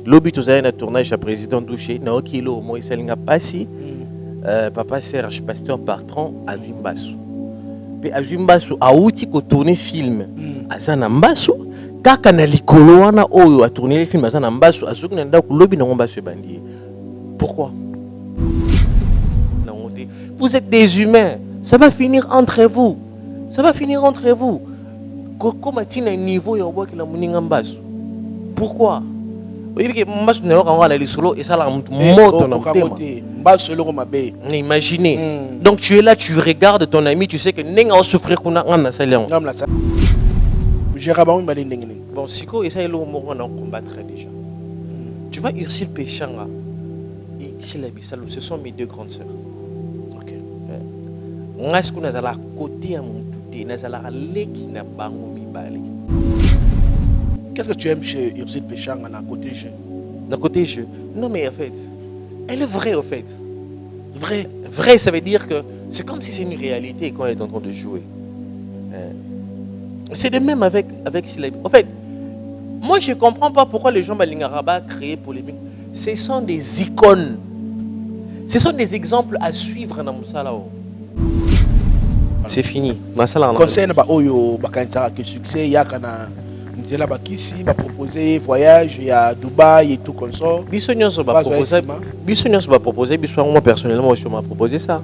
Lobby tout ça, un tournage à président Douché, na okilo moi selinga pasi, papa Serge pasteur Bartran à Zimbasu. Puis à Zimbasu a outi ko tourner film, azana mbasu, kaka na likolo wana oyo a tourner les films azana mbasu, azuki na ndako lobby na mbasu bandi. Pourquoi? Vous êtes des humains, ça va finir entre vous. Ça va finir entre vous. Comment tu as un niveau ya oboki la muninga mbasu? Pourquoi? Imaginez. Donc tu es là, tu regardes ton ami, tu sais que nenga souffrir qu'on a en assaillant. Bon, Siko, et ça il on combattre déjà. Tu vois Ursule Péchanga et Sila Bissalo, ce sont mes deux grandes sœurs. OK. Est-ce qu'on a à côté à mon touté, n'a à l'équipe n'a pas mi. Qu'est-ce que tu aimes chez Ursule Péchanga à côté jeu? D'un côté jeu. Non mais en fait, elle est vraie en fait. Vrai. Vrai, ça veut dire que c'est comme si c'est une réalité quand elle est en train de jouer. C'est de même avec Sila. En fait, moi je ne comprends pas pourquoi les gens Balingaraba créent polémique. Ce sont des icônes. Ce sont des exemples à suivre dans Moussalao. C'est fini. Conseil na oyo bakanisa que succès yakana nzela bakisi ba proposer voyage à Dubaï et tout comme ça. Bisognos va proposer. Bisognos va proposer. Bisognos moi personnellement je m'a proposé ça.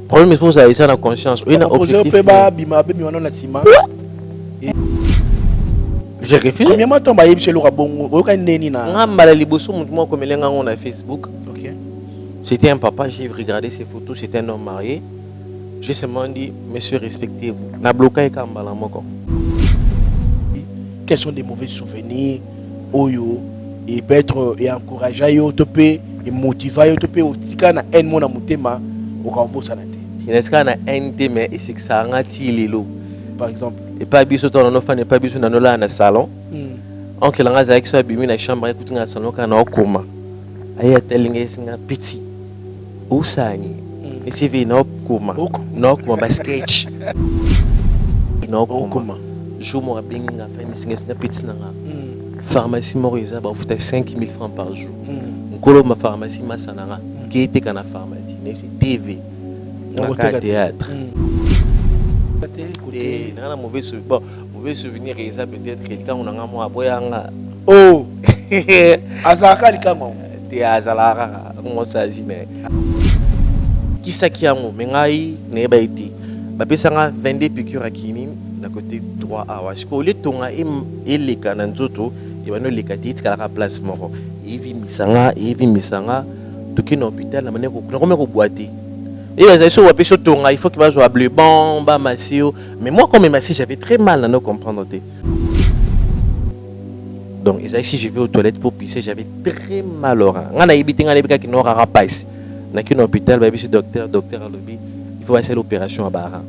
Problème il faut ça ça la conscience. Oui na objectif. J'ai refusé. Premièrement ton ba yebiselo ka bongo oyoka neni na. Ngamba la liboso mutu mo komelenga on a Facebook. OK. C'était un papa, j'ai regardé ses photos, c'était un homme marié. J'ai seulement dit, monsieur, respectez-vous. Na bloqué Kambala moko. Quels sont des mauvais souvenirs oyo et peut-être et encourager yo topé et motiver yo topé otika na un mona mutema okambosa na te. Il n'est qu'à na un mais c'est que ça ngati lelo. Par exemple, et pas biso to no fan et pas biso na no la na salon. Oncle langa za exo bimi na chambre écoute na salon kana okoma. Aya telinga singa petit. Usani. Et c'est venu okoma. Okoma basket. Okoma. Je me rappelle que je petit pharmacie Moriza ba futa 5000 francs par jour. Ngolo ma pharmacie masananga qui était kana pharmacie mais c'est TV. Na théâtre. Et na mauvais souvenir et ça peut-être quelqu'un on a moi boyanga. Oh. Azaka likamo. Te azalaka on s'agine. Qui ça qui a mon mengai ne ba été. Ba pesanga 22 piqûres à kinini. Na côté droit à Washko le tonga et les cananzoto et bano les katiti kala place moko ivi misanga toki na hôpital na mane ko ko boiter et les so wape so tonga il faut qu'il va jouer bleu bon ba masio mais moi comme massi j'avais très mal à ne comprendre té donc et ici je vais aux toilettes pour pisser j'avais très mal au rein ngana ibiti ngana bika ki no rara passe na ki na hôpital ba bisi docteur à lobby il faut passer l'opération à bara.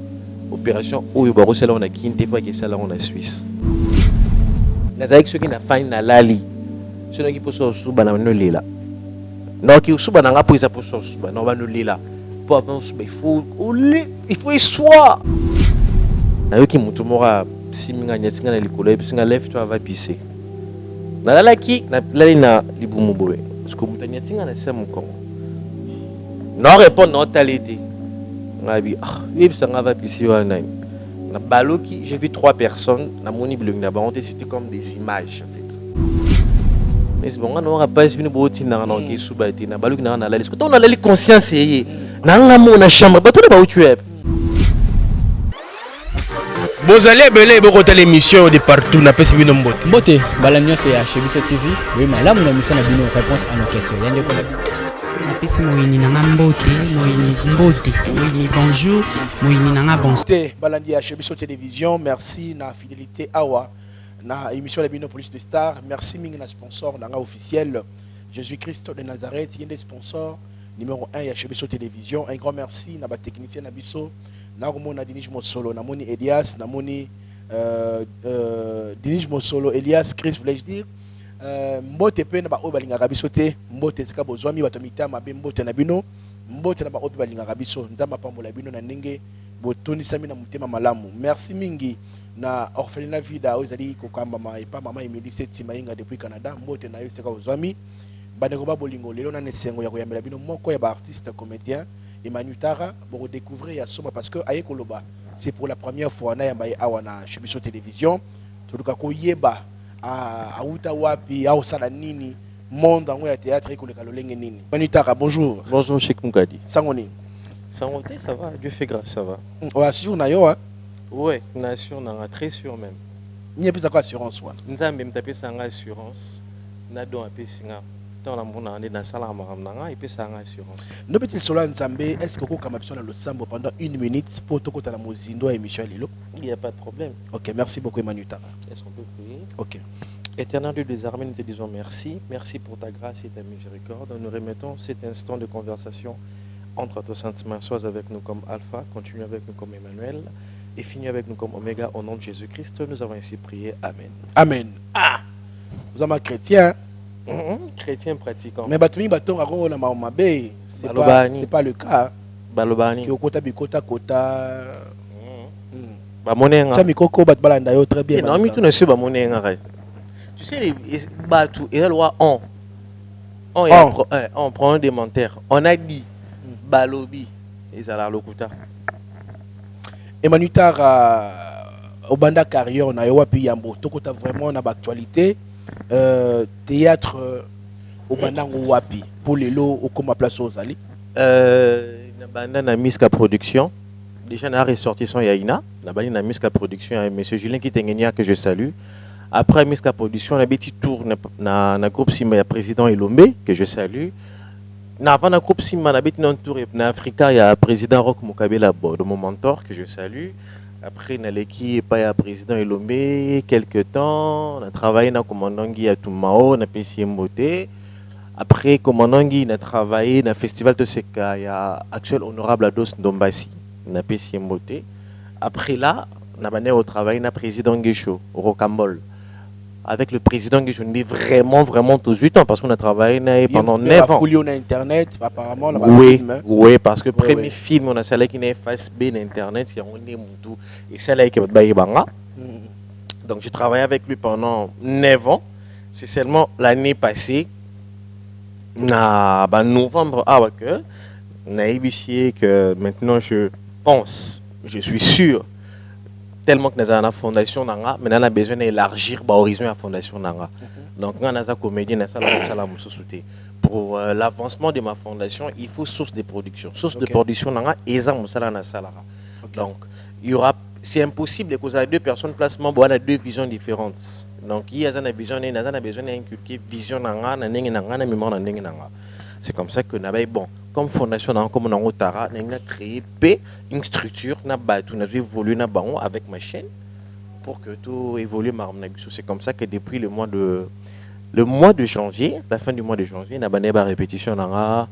Opération où il va recevoir on a quinte fois que ça là on a Suisse. Nazaki ceux qui na faim na lali. Ceux qui pour so suba na no lela. Non qui suba na ngapo isa pour so suba na ba no lela. Pour avant suba il faut y soit. Na yo ki mutu mora siminga nyatinga na likolo et singa lève toi va pisser. Na lalaki na lali na libumu boye. Parce que mutu nyatinga na sema ko. Non répondre non talité. J'ai vu 3 personnes. C'était comme des images en fait. Mais c'est bon, on n'aura pas essayé de on a la conscience. On a chambre. Vous allez belé beaucoup l'émission de partout na pesi bino mbote. Mbote, balamio c'est à Chebiso TV. Oui, madame, la mission a bino réponse à nos questions. Yande ko Napesi moyini nanga mbote, moyini bonjour, moyini nanga bonsoir. Balandi à Chebiso Télévision, merci na fidélité awa na émission la bino police de star, merci mingi na sponsor nanga officiel Jésus-Christ de Nazareth, il y a des sponsors numéro 1 à Chebiso Télévision, un grand merci na ba technicien na biso na komona Dinis Mosolo, na moni Elias, na moni Dinis Mosolo, Elias Chris voulais dire mbote pe na ba oyo balingaka biso te mbote esika bozwami bato mitama be mbote na bino mbote na ba oyo balingaka biso nzamba pambola bino na ndenge botonisami na mutema malamu merci mingi na orphelinat vida ozali kokamba et pas maman Emily Setimainga depuis Canada mbote na yo seka ozwami bandeko ba bolingo lelo na nesengo ya koyambela bino moko ya ba artiste comédien Emmanuel Tara pour découvrir ya soma parce que aye koloba c'est pour la première fois na yamba awa na Chebiso télévision toluka koyeba a uta wapi au sala nini monde en ya théâtre ekoleka lolenge nini. Emmanuel Tara, bonjour. Bonjour Cheikh Mukadi. Sangoni. Sangoté, ça va, Dieu fait grâce, ça va. Ouais, sûr na yo hein. Ouais, nation na très sûr même. Ni plus quoi assurance wa. Nzambe mtapé sanga assurance. Na don apé singa. Tant la mona ande na sala maramnanga et puis sanga assurance. No petit solo Nzambe, est-ce que ko kama biso na le sambo pendant 1 minute pour to kota la mozindo émission lelo? Il n'y a pas de problème. OK, merci beaucoup Emmanuel Tara. Est-ce qu'on peut prier? OK. Éternel Dieu des armées, nous te disons merci. Merci pour ta grâce et ta miséricorde. Nous remettons cet instant de conversation entre toi, sainte main, sois avec nous comme Alpha, continue avec nous comme Emmanuel et finis avec nous comme Oméga au nom de Jésus-Christ. Nous avons ainsi prié. Amen. Amen. Ah! Vous êtes chrétien. Chrétien pratiquant. Mais batumi baton ako na mabe, c'est pas le cas. Balobani. Ki okota bikota kota. Ba monenga. Ça mikoko bat balanda yo très bien. Non, mais tout ne se ba monenga. Tu sais les batu et la loi on prend un démentaire. On a dit balobi et à la locuta. Emmanuel Tara au banda carrière na yo wapi yambo tokota vraiment na actualité théâtre au banda wapi pour les lots au comme place aux ali na banda na Miska Production déjà na ressortissant Yaina na banda na Miska Production monsieur Julien Kitengenia que je salue. Après Miska Production on a petit tour na groupe Simba président Elombe que je salue. Avant le groupe Simba, on a tour en Afrique, il y a le président Roch Mukabela, de mon mentor que je salue. Après, on a l'équipe, il y a le président Elombe, quelques temps. On a travaillé dans le commandant Guy à Toumao, on a payé Mbote. Après, le commandant Guy, on a travaillé dans le festival de Seka, il y a actuel honorable Ados Ndombasi, on a payé Mbote. Après là, on a mené au travail dans le président Guécho, au Rocambole. Avec le président que je dis vraiment tous 8 ans parce qu'on a travaillé pendant 9 ans. On a internet apparemment là oui, film, hein? Oui, parce que premier film on a celle qui n'est face B internet, c'est on est tout et celle qui est banga. Donc j'ai travaillé avec lui pendant 9 ans. C'est seulement l'année passée na novembre que on a initié que maintenant je pense, je suis sûr tellement que nous avons une fondation, maintenant on a besoin d'élargir l'horizon de la fondation. Donc, nous avons une comédie, pour l'avancement de ma fondation, il faut source de production. Source de production, donc, il y aura, c'est impossible que vous ayez deux personnes placement, on a deux visions différentes. Donc, il y a une vision, il y a besoin d'inculquer vision, c'est comme ça que nous avons, bon, comme fondation, comme on a créé une structure, nous avons évolué avec ma chaîne pour que tout évolue. C'est comme ça que depuis le mois de janvier, la fin du mois de janvier, nous avons une répétition dans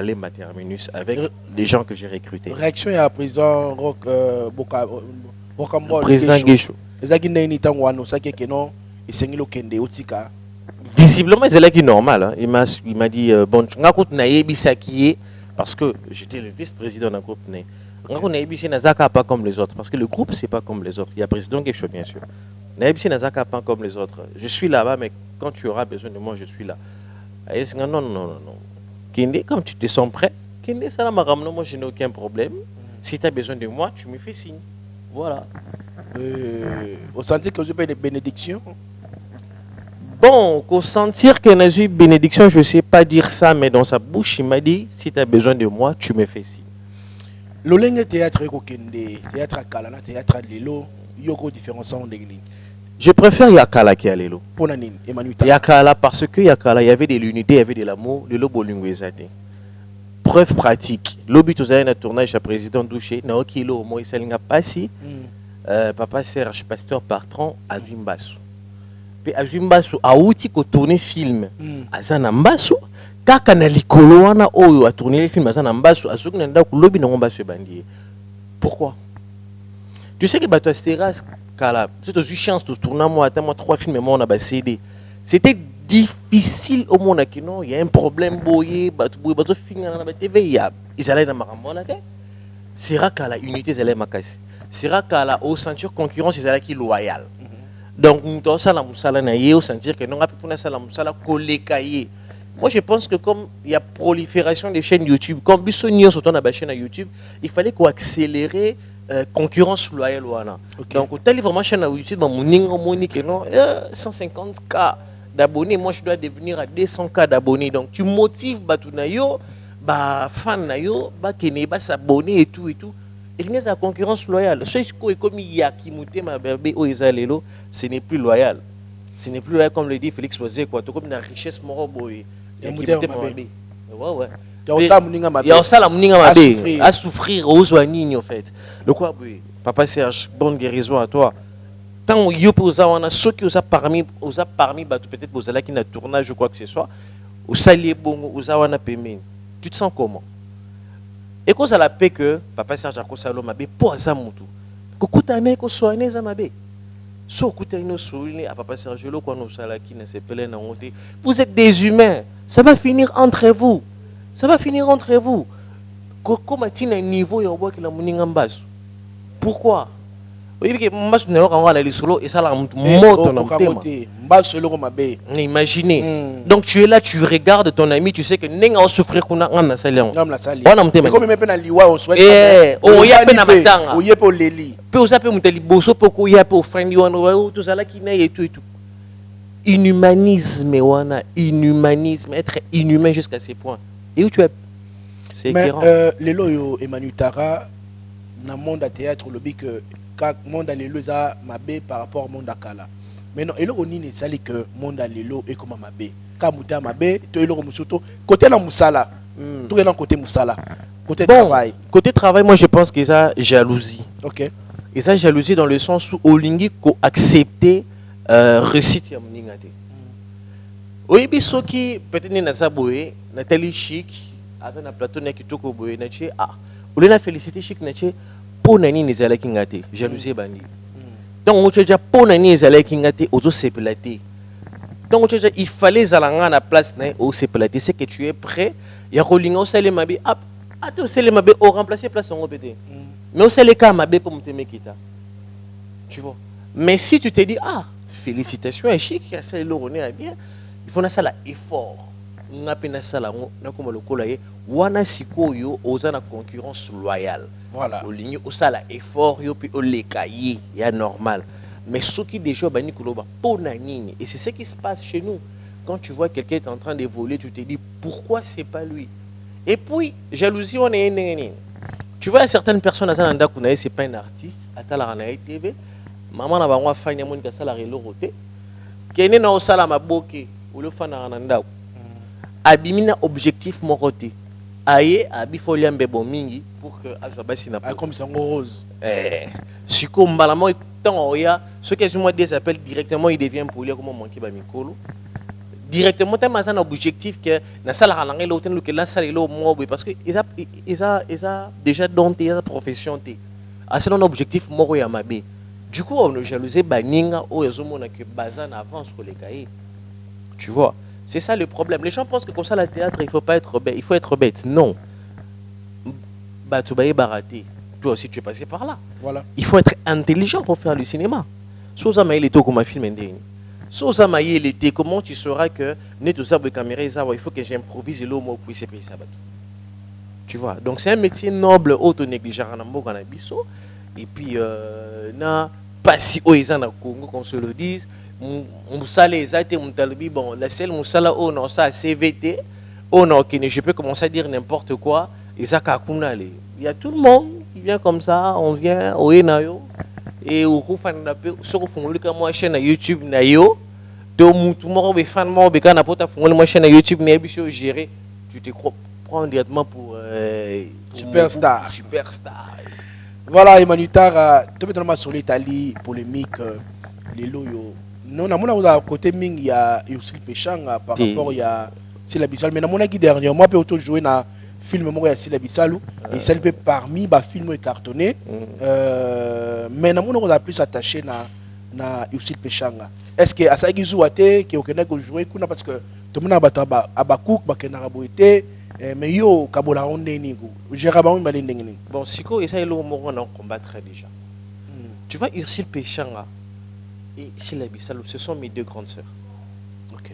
les terminus avec les gens que j'ai recrutés. Réaction à président Rocambole. Président Guécho. Visiblement, c'est là qui est normal. Hein. Il m'a dit, bon, parce que j'étais le vice-président d'un groupe. Pas comme les autres. Parce que le groupe, c'est pas comme les autres. Il y a le président Guécho, bien sûr. Pas comme les autres. Je suis là-bas, mais quand tu auras besoin de moi, je suis là. Non. Kinde, comme tu te sens prêt, Kinde, ça là, moi, je n'ai aucun problème. Si tu as besoin de moi, tu me fais signe. Voilà. Vous sentez que je paye des bénédictions? Bon, qu'au sentir qu'il y a eu bénédiction, je ne sais pas dire ça, mais dans sa bouche, il m'a dit, si tu as besoin de moi, tu me fais signe. Le théâtre théâtre à Kalana, théâtre à Lelo, il y a une différence en l'église. Je préfère Yakala qui a Lelo. Pour Nanine, Emmanuel. Yakala, parce que Yakala, il y avait de l'unité, il y avait de l'amour, le lobo linguisate. Preuve pratique. L'obit aux années de tournage à président Douché, Naoki Lo, Moïse Alinga Passi, Papa Serge, pasteur Partran, à Jimbasu. Puis à Jimbasu, à outil qu'on tourne film, à Zanambasu, kaka na likolo wana oyo a tourné les films à Zanambasu, à Zouk Nanda, Lobi Nangombasu Bandier. Pourquoi? Tu sais que Bato Asteras, c'est une chance de tourner moi, 3 films, mais moi on a CD. C'était difficile au monde qui non, il y a un problème boyé, Bato film, TV, ils allaient dans ma ramona. C'est rare qu'à la unité, ils allaient m'acasser. sera qu'à la au sentir concurrence c'est là qui loyal. Donc nous avons ça la musala na ye au sentir que non a pour ça la musala kolekaye. Moi je pense que comme il y a prolifération des chaînes YouTube, comme Bissonio sur ton chaîne à YouTube, il fallait qu'on accélérer concurrence loyale wana. Donc au tel vraiment chaîne à YouTube mon ningo monique non 150K d'abonnés, moi je dois devenir à 200K d'abonnés. Donc tu motives batunayo ba fan nayo ba kene ba s'abonner et tout et tout. Il y a la concurrence loyale. Ce qui est comme il y a qui mouté ma bébé au Isalelo, ce n'est plus loyal. Ce n'est plus loyal comme le dit Félix Oisé quoi, tout comme la richesse moroboy. Il y a ouais. Il y a ça la muninga mabé à souffrir aux oignines en fait. Le quoi papa Serge, bonne guérison à toi. Tant que yo posa wana ceux qui osa parmi peut-être aux ala qui na tournage ou quoi que ce soit, au salier bongo osa wana pemeni. Tu te sens comment? Et quand ça la paix que papa Serge a consalo mabé pour ça mutu. Kokutane ko soigner za mabé. So kutane soigner à papa Serge lo ko no sala qui ne s'appelle na honte. Vous êtes des humains. Ça va finir entre vous. Ça va finir entre vous. Comment tu un niveau yo bois qui la muninga mbasu. Pourquoi? Oui, parce que mbasu ne va la lisolo et ça la moto na mutema. Imaginez. Donc tu es là, tu regardes ton ami, tu sais que nenga va souffrir kuna ngana salian. Wana mutema. Comme même na liwa on souhaite. O ya pe na matanga. O ye po leli. Pe o zape muteli boso pe ko ya pe o friend wana tout ça là qui na et tout et tout. Inhumanisme wana, inhumanisme, être inhumain jusqu'à ces points. Et où tu es? C'est écœurant. Les loyo Emmanuel Tara dans le monde de théâtre le dit que le monde à l'élo a mabé par rapport au monde à Kala. Mais non, elo oni ne sali que monde à l'élo est comme mabé. Quand muta mabé, to elo musoto côté la musala. Tout est dans côté musala. Côté travail. Côté travail, moi je pense qu'ils a jalousie. OK. Ils a jalousie dans le sens où Olingi ko accepter réussite ya muningate. Oui, biso qui peut-être na saboé, Nathalie Chic, attends na plateau na kitoko boé na che ou na félicité Chic na che pour nani ni zala kingate, jalousie bandi. Donc on déjà pour nani zala kingate auto seplaté. Donc déjà il fallait zalanga na place na au seplaté, c'est que tu es prêt, ya rolinga sale mabe attends sale mabe au remplacer place en pété. Mais au sale ka mabe pour muteme kita. Tu vois. Mais si tu te dis félicitations à Chic, il y a ça le rené à bien. Il faut ça l'effort. On a peine ça là, on a comme le colaye. Wana siko yo osa na concurrence loyale. Voilà. Au ligne au ça l'effort yo puis au lekayi, il y a normal. Mais ce qui déjà bani koloba pour nanini et c'est ce qui se passe chez nous. Quand tu vois quelqu'un est en train d'évoluer, tu te dis pourquoi c'est pas lui. Et puis jalousie on est tu vois certaines personnes à ça nanda kunaye c'est pas un artiste, à la rana TV. Maman na bango fanya mon ka sala relo roté. Kene na osala maboke ou le fana nanda. Abimina objectif moroté. Aye abifolia mbebo mingi pour que azobasi na comme ça rose. Siko mbalamo tant oya ce que moi des appelle directement il devient polia comme manquer ba mikolo. Directement tellement ça un objectif que na sala ranga l'autre que la sala lo mo parce que ils a déjà dompté la profession té. À c'est un objectif moro ya mabe. Du coup, on est jalousé baninga ou ezomona que bazan avance pour les cahiers. Tu vois, c'est ça le problème. Les gens pensent que comme ça, le théâtre, il faut pas être bête. Il faut être bête. Non. Bah, tu vas barater. Toi aussi, tu es passé par là. Voilà. Il faut être intelligent pour faire le cinéma. Sosa maïe l'été comme un film indien. Sosa maïe l'été, comment tu sauras que net aux arbres de caméra, il faut que j'improvise et l'eau moi puisse payer ça. Tu vois, donc c'est un métier noble, auto-négligent, et puis, na pas si haut ils en a Congo qu'on se le dise. Moussala exact et bon la seule Moussala oh non ça CVT oh non qui je peux commencer à dire n'importe quoi. Isaac Akunale. Il y a tout le monde qui vient comme ça, on vient au Enayo et au Koufan d'appel sur le cas moi chaîne YouTube Nayo. Donc tout le monde est fan moi bécan à porte fond moi chaîne YouTube mais bien gérer. Tu te prends directement pour superstar. Superstar. Voilà, Emmanuel Tara, tu peux te sur l'Italie, polémique, les loyaux. Non, on a côté Ming, il y a aussi le Péchanga par rapport à Sila Bissal. Mais dans mon avis dernièrement, peut auto jouer dans film moi Sila Bissal et ça peut parmi les films cartonnés. Mais dans mon on a plus attaché na aussi le Péchanga. Est-ce que à ça qui joue à te qui au Kenya jouer parce que tout le monde a battu à Bakouk, Bakena Raboité. Mais yo kabola on n'est ni go. Bon Siko essaye le moment on combattre déjà. Tu vois, Ursule Péchanga et Sila Bissalo, ce sont mes deux grandes sœurs. Ok.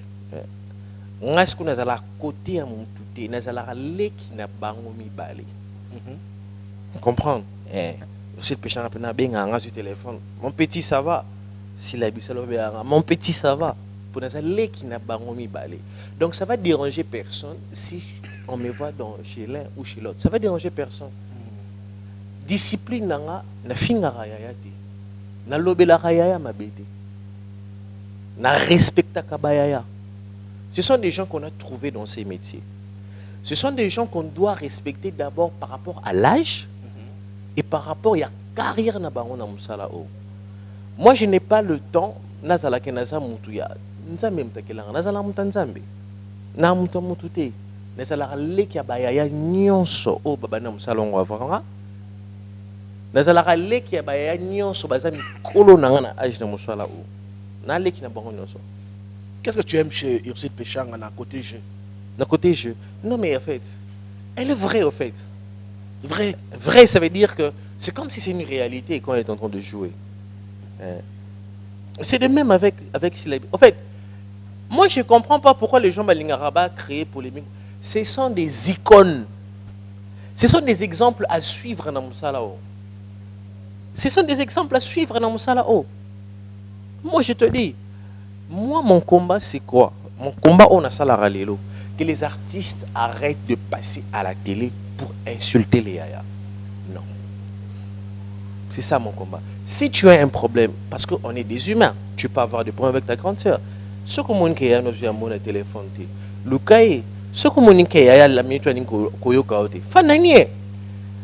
Nga ce qu'on a à côté à mon touté, n'a à lé qui n'a pas mi balé. Comprendre? Ursule Péchanga peut n'a bien sur téléphone. Mon petit, ça va. Sila Bissalo, mon petit, ça va. Pour n'a lé qui n'a pas mi balé. Donc ça va déranger personne si on me voit chez l'un ou chez l'autre. Ça va déranger personne. Discipline nanga na finga raya te. Na lobela raya mabete. Na respecta kabayaya. Ce sont des gens qu'on a trouvés dans ces métiers. Ce sont des gens qu'on doit respecter d'abord par rapport à l'âge et par rapport à la carrière na bango na musala o. Moi je n'ai pas le temps nazala ke naza mutu ya. Nzambe mtakelanga nazala mutanzambe. Na mutu mutu te. Nazala leki ya bayaya nyonso o baba na musala ngo avanga. Nazala leki ya bayaya nyonso baza mikolo nanga na âge na musala o. Na leki na bango nyonso. Qu'est-ce que tu aimes chez Ursule Péchanga na côté jeu? Na côté jeu. Non mais en fait, elle est vraie en fait. Vrai, vrai, ça veut dire que c'est comme si c'est une réalité quand elle est en train de jouer. C'est de même avec Sila. En fait, moi je ne comprends pas pourquoi les gens Balingaraba créent polémique. Ce sont des icônes. Ce sont des exemples à suivre dans Moussalao. Ce sont des exemples à suivre dans Moussalao. Moi je te dis, moi mon combat c'est quoi? Mon combat on a ça la ralelo. Que les artistes arrêtent de passer à la télé pour insulter les yaya. Non. C'est ça mon combat. Si tu as un problème, parce qu'on est des humains, tu peux avoir des problèmes avec ta grande sœur. Ce que mon kaya nous a mon téléphone, le cahier, ce que mon kaya la minute koyo kaote. Fananie.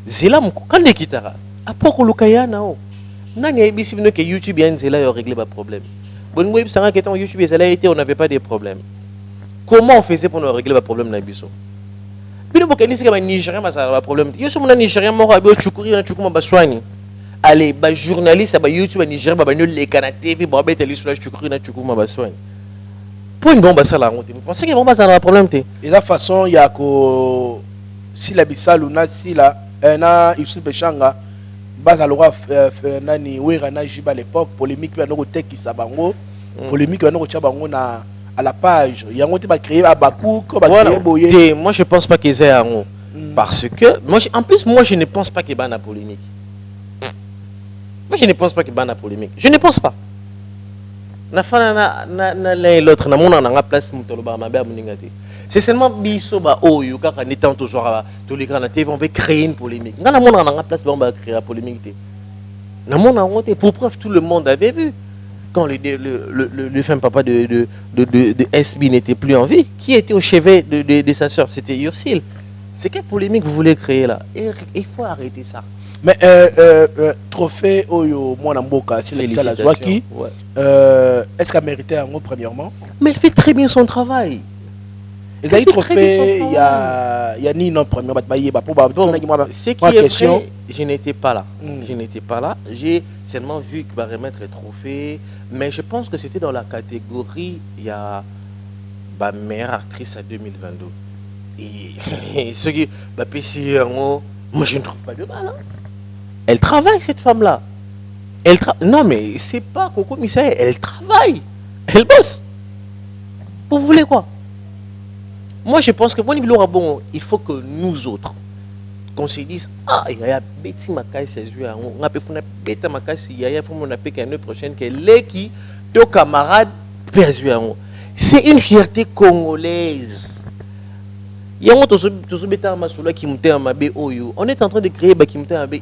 Zela quand les kitara. Après que le kaya nao. Nani a ici que YouTube y a zela y a réglé le problème. Bon moi ça que ton YouTube zela été on n'avait pas de problème. Comment on faisait pour nous régler le problème dans biso? Puis le bokani c'est que Nigérien ma ça le problème. Yo sommes Nigérien mo abi chukuri na chukuma baswani. Allez, bah journaliste, bah YouTube, bah Niger, bah nous les Canadiens TV, bah bête les soulages, tu cries, tu coups ma bassoine. Pour une bombe ça la honte. Vous pensez qu'il y a bombe ça la problème té? Et la façon il y a que si la Bissalo na si la na Ursule Péchanga, bah ça l'aura nani wera na jiba à l'époque polémique bien no tek qui sabango, polémique bien no chabango na à la page. Il y a un qui créé à Bakou, comme créé Boye. Moi je pense pas qu'ils aient un mot. Parce que moi en plus moi je ne pense pas qu'il y ait une polémique. Moi, je ne pense pas qu'il y ait une polémique. Je ne pense pas. L'autre, c'est seulement Bisso, on est toujours à tous les grands TV, on veut créer une polémique. On a place pour créer la polémique. Pour preuve, tout le monde avait vu. Quand le fin papa de SB n'était plus en vie, qui était au chevet de sa soeur? C'était Ursule. C'est quelle polémique vous voulez créer là? Il faut arrêter ça. Mais trophée Oyo Mwanamboka, c'est la Zouaki. Est-ce qu'elle méritait un mot premièrement? Mais elle fait très bien son travail. Et d'ailleurs, trophée, il y a ni non premièrement. Ce qui est vrai, je n'étais pas là. Je n'étais pas là. J'ai seulement vu qu'il va remettre le trophée. Mais je pense que c'était dans la catégorie, il y a la meilleure actrice à 2022. Et ce qui va passer en haut, moi je ne trouve pas de mal. Hein. Elle travaille cette femme-là. Non mais c'est pas Coco Misaël, elle travaille. Elle bosse. Vous voulez quoi? Moi je pense que bon, il faut que nous autres, qu'on se dise, ah, il y a Betty Makai, on a fait Betty Makai, il y a l'année prochaine, que les qui, nos camarades, c'est une fierté congolaise. On est en train de créer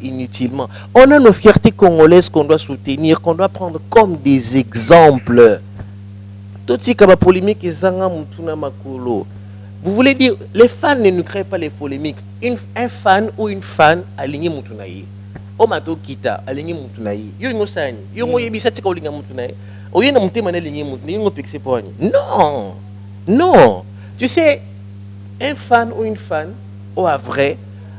inutilement. On a nos fiertés congolaises qu'on doit soutenir, qu'on doit prendre comme des exemples. Tout ce qui est polémique, vous voulez dire, les fans ne nous créent pas les polémiques. Un fan ou une fan aligné Moutunaï. Omato Kita aligné Moutunaï. Non, non. Tu sais, un fan ou une fan, ou à vrai,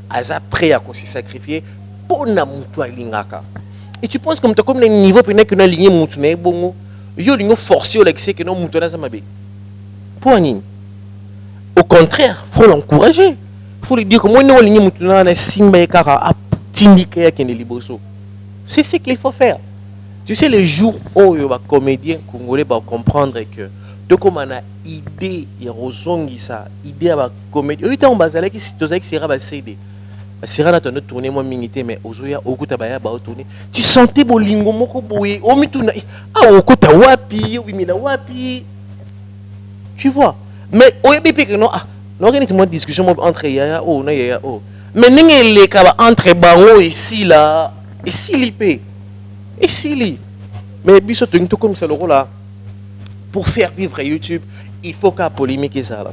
a prêt à se sacrifier pour na mutua lingaka. Et tu penses comme tu comme le niveau pour que na ligne mutune bongo, yo lingo forcer au lexé que non mutuna ça mabe. Pour ni. Au contraire, faut l'encourager. Faut lui dire que moi no ligne mutuna na simba kara a tindika ya kene liboso. C'est ce qu'il faut faire. Tu sais, les jours où les comédiens congolais vont comprendre que tout comme on a idée, il y a ça, idée à la comédie. Oui, on base qui si tu as qui sera CD. Sera là ton tourner moi minité mais ozoya okuta baya ba tourner. Tu sentais bolingo moko boye, o mituna ah okuta wapi, wimila wapi. Tu vois. Mais au yébé que non ah, non une discussion entre yaya oh na yaya oh. Mais n'engé les kaba entre bango ici là, ici l'ipé. Ici li. Mais biso tout comme ça le rôle là. Pour faire vivre YouTube, il faut qu'à polémiquer ça là.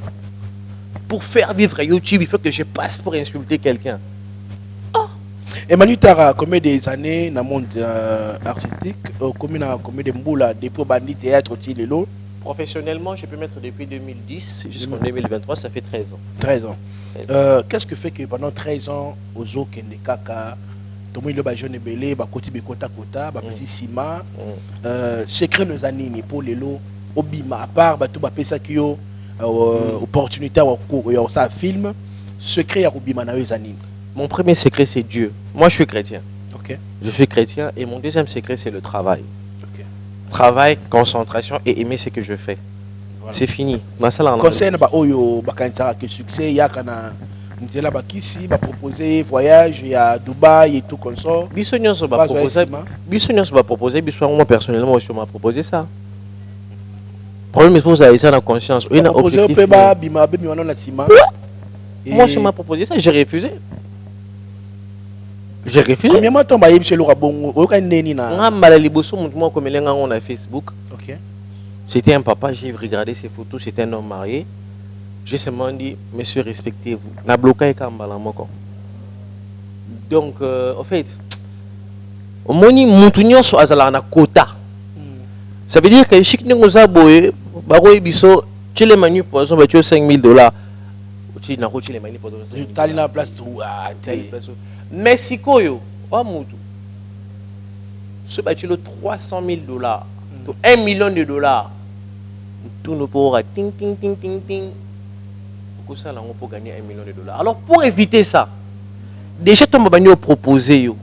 Pour faire vivre YouTube, il faut que je passe pour insulter quelqu'un. Oh. Emmanuel Tara, combien des années dans le monde artistique, combien de mboula, depuis bandit théâtre, Tilelo? Professionnellement, je peux mettre depuis 2010 jusqu'en 2023, ça fait 13 ans. 13 ans. Qu'est-ce que fait que pendant 13 ans, aux eaux Kaka, tout le monde jeune belé, côté kota kota, petit ciment, secret nos années pour les lots, obima à part, tout bapé ça qui yo opportunité à ça film, secret à obima na les années. Mon premier secret c'est Dieu. Moi je suis chrétien. Ok. Je suis chrétien et mon deuxième secret c'est le travail. Ok. Travail, concentration et aimer ce que je fais. Voilà. C'est fini. Conseil na oyo bakanisa que succès ya kana nzela bakisi ba proposer voyage à Dubaï et tout comme ça. Biso nyonso ba proposer biso moi personnellement je m'a proposé ça. Problème il faut ça ça na conscience. Oui na objectif. Moi je m'a proposé ça, j'ai refusé. J'ai refusé. Premièrement ton baïb chez le rabon o kan neni na. Nga mala liboso mutu mo ko melenga on a Facebook. OK. C'était un papa, j'ai regardé ses photos, c'était un homme marié. J'ai seulement dit, monsieur, respectez-vous. Na bloqué kambala moko. Donc, en fait, au moni mutunyo so azala na quota. Ça veut dire que chic ngoza boye, baro biso, chile manu poisson ba 5 000 $. Tu na ko chile manu poisson. Tu tali na place tout ah mais sikoyo, wa mutu. Ce ba chilo 300 000 $, to 1 million de $. Tout nous pourra ting ting ting ting ting. Ça là on peut gagner 1 million de $. Alors pour éviter ça, déjà ton babani proposé yo.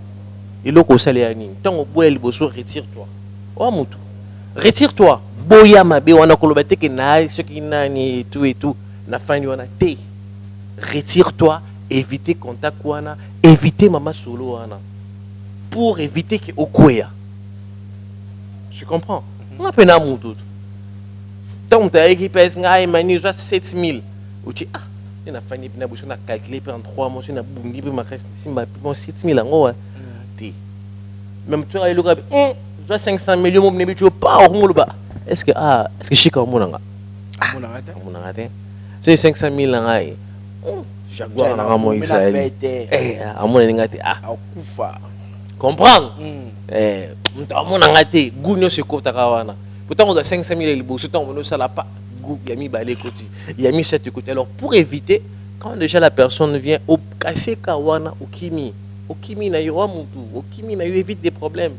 Il ko salé ani. Tant au bois le bosso retire-toi. Oh mutu. Retire-toi. Boya mabe wana kolobate ke na ce qui nani tout et tout na fani wana té. Retire-toi, éviter contact wana, éviter mama solo wana. Pour éviter que okoya. Tu comprends? On a peine à mutu. Tant tu as équipé ngai mani 7 000. Tu ah, il a fini de calculer pendant 3 mois, il a bungi pour ma reste, si ma 7 000 ans. Même tu as le gars, 500 millions, mais tu pas au monde. Est-ce que je suis comme mon anga? Mon anga, c'est 500 000 ans. Jaguar n'a moi Israël. À mon anga, comprendre? Mon anga, gounio se côté kawana. Pourtant on a 500 000 et le temps on ne sait pas. Il y a mis balé côté, il y a mis cette côté. Alors pour éviter, quand déjà la personne vient au casser kawana au kimi na yo amutu, au kimi na yo évite des problèmes.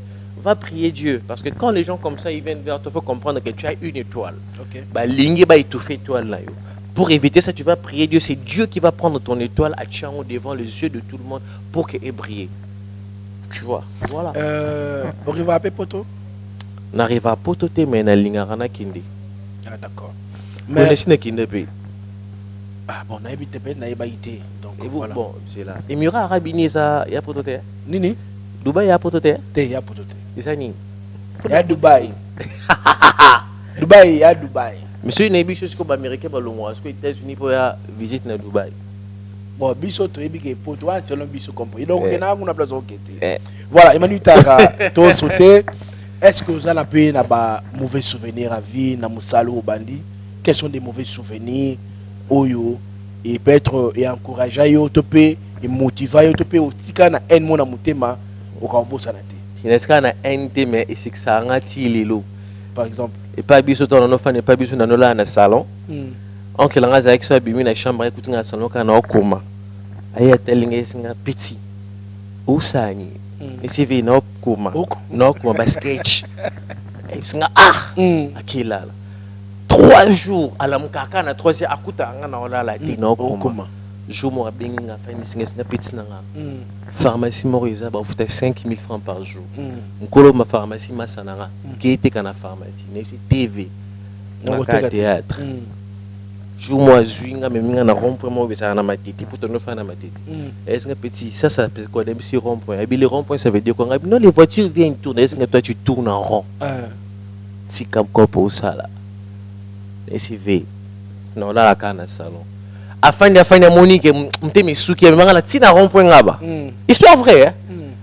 Va prier Dieu parce que quand les gens comme ça ils viennent vers toi, il faut comprendre que tu as une étoile. OK. Ba lingi ba étouffer étoile là yo. Pour éviter ça, tu vas prier Dieu, c'est Dieu qui va prendre ton étoile à Tchango devant les yeux de tout le monde pour qu'elle brille. Tu vois. Voilà. On arrive à poto. N'arrive à poto te mais na lingarana kindi. Ah d'accord. Mais ah bon, na habite pe na ibaité. Donc voilà. Bon, c'est là. Émirats Arabes Unis ça y a pototé. Nini? Dubaï y a pototé. Te y a pototé. C'est ça ni. Y a Dubaï. Dubaï y a Dubaï. Monsieur il y a des choses comme américain ba longo, est-ce que les États-Unis pour ya visite na Dubaï? Bon, biso to ebi ke poto selon biso compris. Donc on a place okete. Voilà, Emmanuel Tara, to sauter. Est-ce que vous avez un mauvais souvenir à vie dans Moussalo ou Bandi? Quels sont des mauvais souvenirs? Oyo et peut-être et encourager yo topé et motiver yo topé au tika na en mona mutema au kambo sanate. N'est-ce pas na NT mais c'est que ça ngati lelo. Par exemple. Et pas biso to na fan et pas biso na nola na salon. Oncle nga za exo bimi na chambre écouter na salon kana okoma. Aya telinga singa petit. Usani. Et c'est venu non comme basket. Et puis akila 3 jours à la mukaka na 3e akuta nga na ola la tino comment jour moi bengi nga fa ni singa petit nanga pharmacie Moriza ba futa 5000 francs par jour nkolo ma pharmacie masananga qui était kana pharmacie ne TV na théâtre jour moi zuinga meminga na rond-point mo besa na matiti pour te faire na matiti est-ce que petit ça s'appelle quoi des rond-point et les rond-point ça veut dire quoi non les voitures viennent tourner est-ce que toi tu tournes en rond si comme quoi pour ça là et c'est V non là à na salon afin de Monique m'te misuki mais la tina rond-point là-bas histoire vraie hein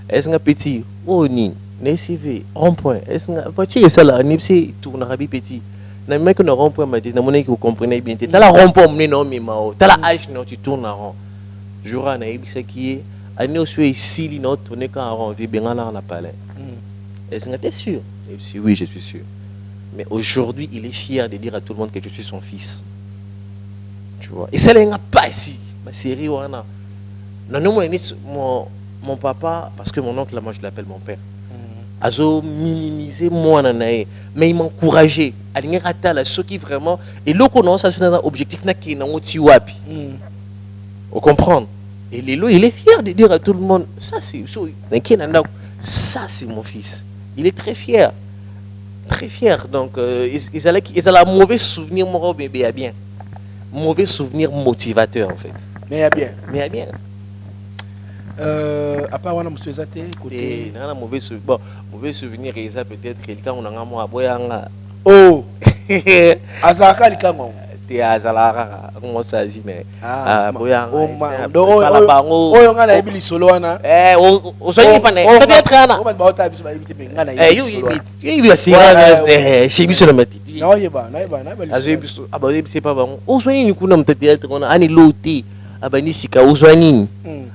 est-ce que petit oh ni ne CV rond-point est-ce que voiture ça là ni c'est tourne rabi petit na mec na rond-point m'a dit na Monique vous comprenez bien t'as la rond-point m'ne non mais mao t'as la H non tu tournes en rond jour na ibi ça qui est année au sué ici li non tourner quand en rond vi bien là on a parlé est-ce que t'es sûr et si oui je suis sûr mais aujourd'hui il est fier de dire à tout le monde que je suis son fils. Tu vois. Et ça n'est pas ici. Ma série, mon papa, parce que mon oncle, là, moi je l'appelle mon père, a minimisé moi, mais il m'encourageait à aller rater à ceux qui vraiment. Et là, on a un objectif qui est vous comprenez? Et Lélo, il est fier de dire à tout le monde ça, c'est mon fils. Il est très fier. Très fier. Donc, ils ont un mauvais souvenir, mon bébé, bien. Mauvais souvenir motivateur en fait. Mais il y a bien. Mais il y a bien. À part on a monsieur Zate côté. Non, mauvais souvenir. Bon, mauvais souvenir et ça peut-être quelqu'un on a un mois boyanga. Oh. Azaka likango. Te azalaka comment ça dit mais boyanga. Oh nga na ebili solo wana. Osoyi pa ne. Peut-être ana. On va ba ota biso ba ebiti me nga na ebili solo. Il a signé chez biso na mati. Na oyeba. Azo aba c'est pas bon. Osoyi ni kuna mtete on ani loti. Aba ni sika osoyi.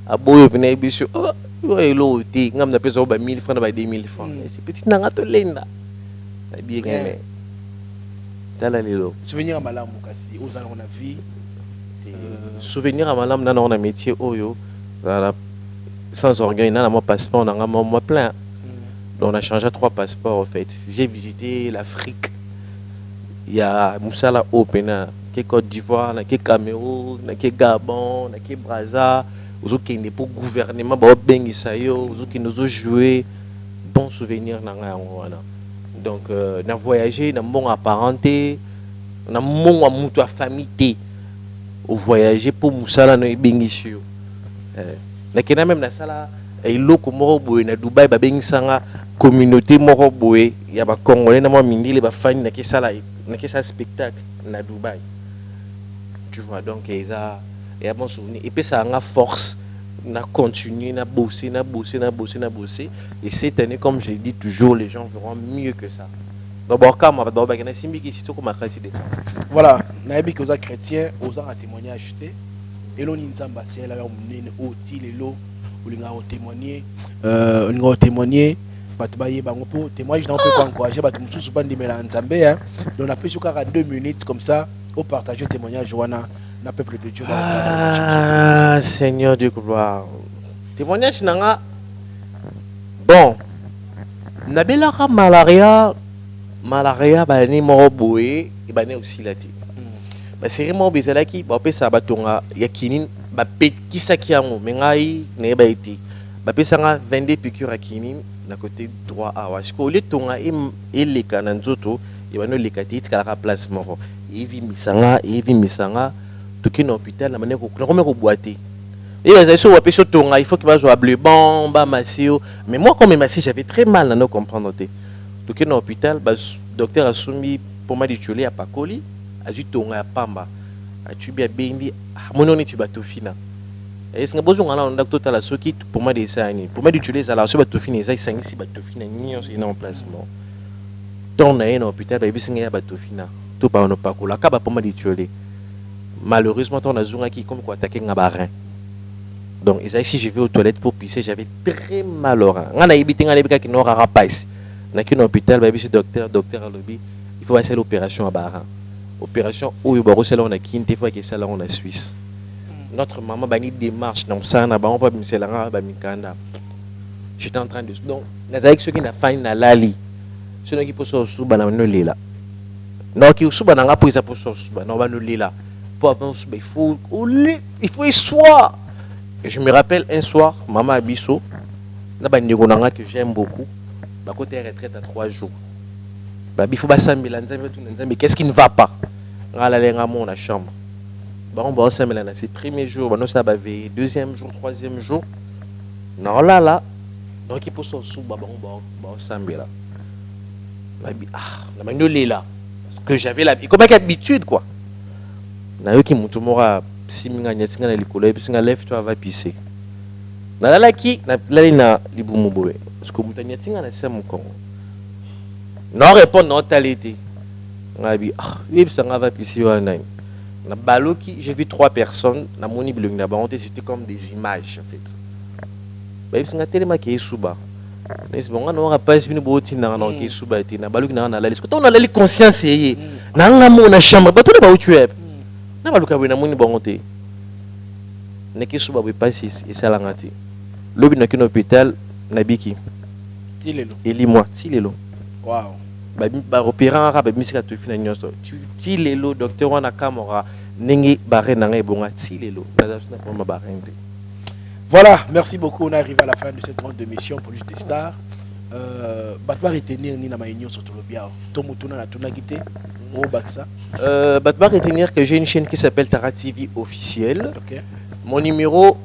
Aboyo pena biso. Ouais loti ngam na pesa ba 1000 francs ba 2000 francs. C'est petit nanga to lenda. Na bien mais tala lelo. Souvenir à malamu kasi ozana on a vie. Souvenir à malamu na on a métier oyo. Sans orgueil, na mon passeport na moi plein. Donc on a changé 3 passeports en fait. J'ai visité l'Afrique. Il y a Moussala Opena, qui est Côte d'Ivoire, qui est Cameroun, qui est Gabon, qui est Brazza, qui n'est pas gouvernement, qui nous ont joué. Bon souvenir. Donc, on a voyagé, on a mon apparenté, on a mon famille. On a voyagé pour Moussala no Bengisio. On a même la sala, et l'autre Moroboé, na Dubaï, Bengisanga, communauté Moroboé, il y a des Congolais, na Mindi, les familles, na Kessala. Un spectacle à Dubaï. Tu vois, donc il y a un bon souvenir. Et puis ça a une force, on a continué, on a bossé. Et cette année, comme je l'ai dit toujours, les gens verront mieux que ça. Voilà, naïbi que vous êtes chrétien, vous avez un témoignage. Et l'on y a c'est là où on a témoigné. Témoignage n'a pas encouragé, donc on a fait 2 minutes comme ça au partager témoignage na peuple de Dieu. Ah Seigneur de gloire. Témoignage nanga bon. Nabelaka malaria bani moroboé et bani aussi la tête. Ba série mo bezala ki ba pesa batonga ya kinin ba pekisa kiango mengai ne ba iti. Ba pesa nga 22 piqûres à kinin na côté droit à parce que les tonga et les kananzoto et bano les katiti kala place moko evi misanga toki na hôpital na mané ko na ko boiter et les aiso wa peso tonga il faut que ba zo bleu bon ba masio mais moi comme massi j'avais très mal à ne comprendre toki na hôpital ba docteur a soumis pour ma ditulé à pakoli a ju tonga ya pamba a tu bien bendi mononi tu bato fina. Est-ce que vous avez un docteur à qui pour moi des années pour moi d'utiliser la suite de finir ça c'est ici bateau fina ni en placement ton a un hôpital baby singa bateau fina tout pas on pas la caba pour moi d'utiliser malheureusement on a zunga qui comme quoi attaquer un barin donc ici je vais aux toilettes pour pisser j'avais très mal au rein on a évité unébika qui n'aura pas ici na qui un hôpital baby c'est docteur à lobby il faut passer l'opération à barin opération où il va recevoir on a qui une fois que ça là on a Suisse. Notre maman bani démarche donc ça na ba on pas miselanga ba mikanda. J'étais en train de donc nazaki ceux qui na faille na lali. Ceux qui poso suba na no lela. Non qui suba na nga poisa poso suba na ba no lela. il faut y soir. Et je me rappelle un soir, maman Abisso, que j'aime beaucoup, ma côté retraite à 3 jours. Il faut mais qu'est-ce qui ne va pas? Dans la chambre. C'est le premier jour, deuxième jour, troisième jour. Non, là. Donc il faut sortir là. Parce que j'avais l'habitude. Comme d'habitude, quoi. Nayoki mutumora siminga nyatinga na likolo et puis lève toi va pisser. Na lalaki na libumu boye. Parce que muta nyatinga na sema kongo. Non répondre non talité. Ngabi oui ça va pisser wana. Na baloki, j'ai vu 3 personnes na moni bilong na banté c'était comme des images en fait. Ba bisinga tellement qui est souba. Mais bon on aura pas bino boti na na qui souba été na baloki na la liste. Quand on a la conscience yé. Na ngamo na chambre ba to ba utu ep. Na baluka bina moni bangote. Neki suba bwe pasi esalangati. Lobi na kino hôpital na biki. Tilelo. Eli moi, tilelo. Wow. Ba opérant ba misika to fina nyonso. Tilelo docteur wana kamora ndenge bare na ngai bonga tilelo. Na pour ma barende. Voilà, merci beaucoup. On est arrivé à la fin de cette grande émission Police des Stars. Batba retenir ni na maïnyo sur tout le bien. Tomutuna na tuna gité. Batba retenir que j'ai une chaîne qui s'appelle Tara TV officielle. Okay. Mon numéro,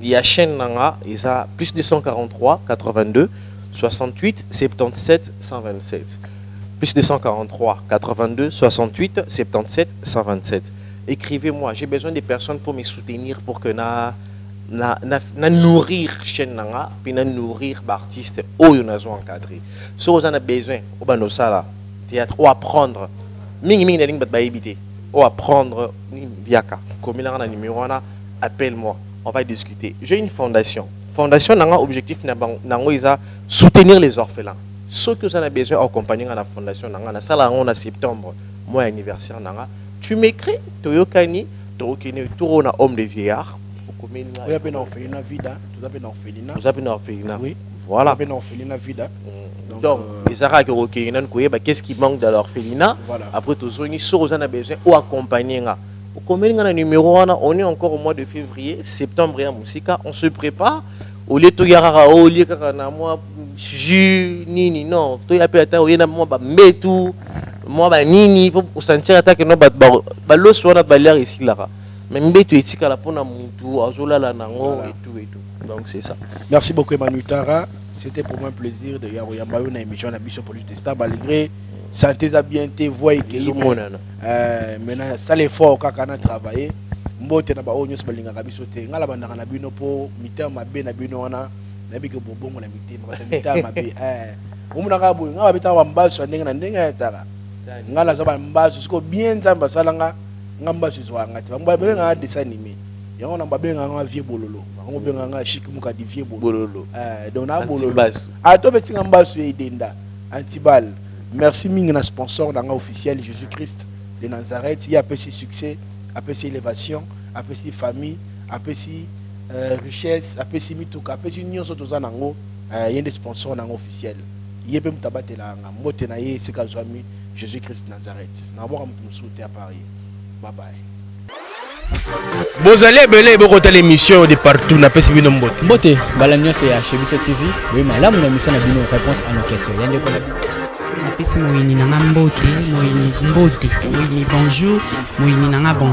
il y a chaîne nanga, il y a plus 243 82 68 77 127. Plus 243 82 68 77 127. Écrivez-moi, j'ai besoin des personnes pour me soutenir pour que na nourrir chaîne nanga, puis na nourrir l'artiste où ils ont encadré. Si vous en avez besoin, au banosala, théâtre ou apprendre. Mingi na batba éviter. Ou apprendre viaka. Comme il a un numéro, appelle-moi. On va discuter. J'ai une fondation. Fondation n'a un objectif n'a soutenir les orphelins. Ceux que vous en avez besoin accompagner à la fondation n'a ça en septembre, mois anniversaire n'a. Tu m'écris, Toyokani, Toyokini, Tourona homme de vieillard. Oui, appelle orphelinat vida. Vous appelez orphelinat. Vous appelez orphelinat. Oui. Voilà. Vous appelez orphelinat vida. Donc, les Arabes qui qu'est-ce qui manque dans l'orphelinat? Voilà. Après, tous ceux qui ont besoin ou accompagner. On est encore au mois de février, septembre et à Moussika, on se prépare. Au lieu de yarara, au lieu de moi, nini, non, tu as pu moi, metu, moi, nini, pour sentir attaquer nos l'eau soit balère ici là. Même tu es là pour na mutu, azola la nango et tout. Donc c'est ça. Merci beaucoup Emmanuel Tara. C'était pour moi un plaisir de Yaroyambayo na émission la mission Police des Stars malgré santé à bien te voix et maintenant ça l'effort quand on a travaillé mbote na ba onyo spalinga kabiso te ngala bandaka na bino po mita mabe na bino wana na bike bobongo na mita mabe umuna ka boy ngaba bita wa mbaso ndenge na ndenge ya Tara ngala zo ba mbaso siko bien nzamba salanga ngamba sizwa ngati bangba benga dessin animé yango na babenga nga vie bololo bango benga nga chic muka di vie bololo donc na bololo ato betinga mbaso edenda antibal. Merci mingna sponsor dans officiel Jésus-Christ de Nazareth. Il y a petit succès, a petit élévation, a petit famille, a petit richesse, a petit mituka, a petit union sur tous les angles. Il y a des sponsors dans officiel. Il y a même tabaté là, moté na ye c'est kazwami Jésus-Christ de Nazareth. Na voir me souhaiter à Paris. Bye bye. Vous allez belé beaucoup l'émission de partout na pesi bino mbote. Mbote balamio c'est chez Biso TV. Oui malam na mission na bino réponse à nos questions. Yande ko na napesi moyini nanga mbote moyini bonjour moyini nanga bonsoir.